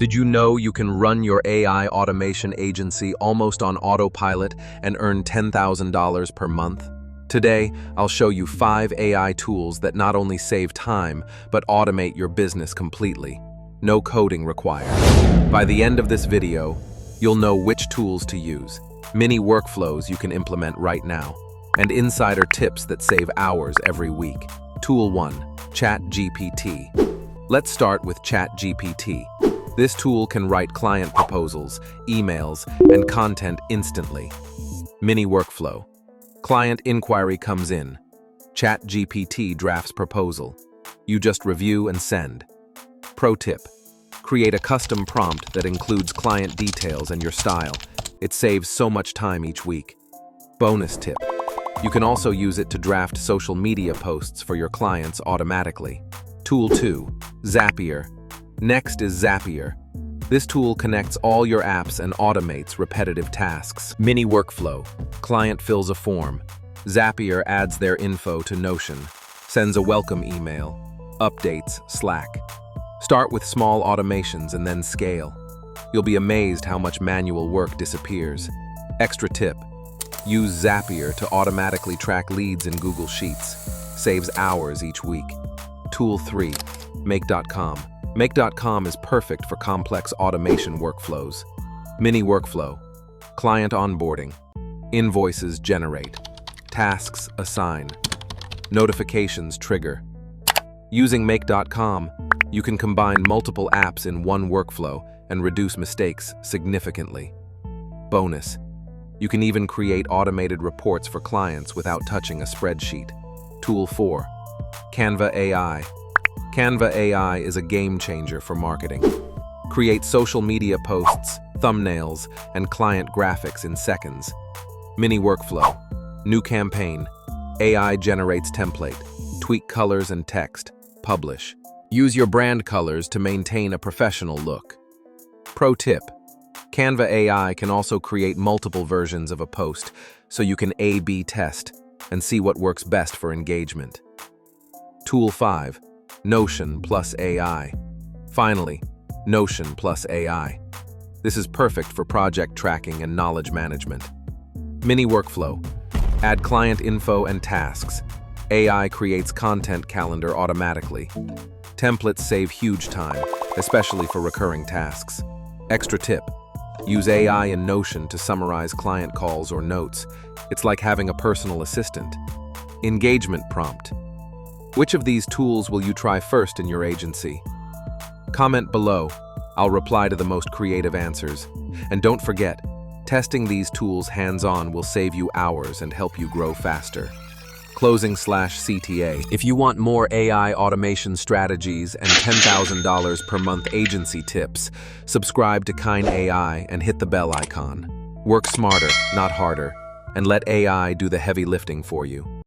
Did you know you can run your AI automation agency almost on autopilot and earn $10,000 per month? Today, I'll show you 5 AI tools that not only save time, but automate your business completely. No coding required. By the end of this video, you'll know which tools to use, mini workflows you can implement right now, and insider tips that save hours every week. Tool 1. ChatGPT. Let's start with ChatGPT. This tool can write client proposals, emails, and content instantly. Mini workflow. Client inquiry comes in. ChatGPT drafts proposal. You just review and send. Pro tip. Create a custom prompt that includes client details and your style. It saves so much time each week. Bonus tip. You can also use it to draft social media posts for your clients automatically. Tool 2. Zapier. Next is Zapier. This tool connects all your apps and automates repetitive tasks. Mini workflow. Client fills a form. Zapier adds their info to Notion, sends a welcome email, updates Slack. Start with small automations and then scale. You'll be amazed how much manual work disappears. Extra tip. Use Zapier to automatically track leads in Google Sheets. Saves hours each week. Tool 3. Make.com. Make.com is perfect for complex automation workflows. Mini workflow. Client onboarding. Invoices generate. Tasks assign. Notifications trigger. Using Make.com, you can combine multiple apps in one workflow and reduce mistakes significantly. Bonus. You can even create automated reports for clients without touching a spreadsheet. Tool 4. Canva AI. Canva AI is a game changer for marketing. Create social media posts, thumbnails, and client graphics in seconds. Mini workflow. New campaign. AI generates template. Tweak colors and text. Publish. Use your brand colors to maintain a professional look. Pro tip. Canva AI can also create multiple versions of a post, so you can A/B test and see what works best for engagement. Tool 5. Notion plus AI. Finally, Notion plus AI. This is perfect for project tracking and knowledge management. Mini workflow. Add client info and tasks. AI creates content calendar automatically. Templates save huge time, especially for recurring tasks. Extra tip. Use AI in Notion to summarize client calls or notes. It's like having a personal assistant. Engagement prompt. Which of these tools will you try first in your agency? Comment below. I'll reply to the most creative answers. And don't forget, testing these tools hands-on will save you hours and help you grow faster. Closing/CTA. If you want more AI automation strategies and $10,000 per month agency tips, subscribe to Kine AI and hit the bell icon. Work smarter, not harder, and let AI do the heavy lifting for you.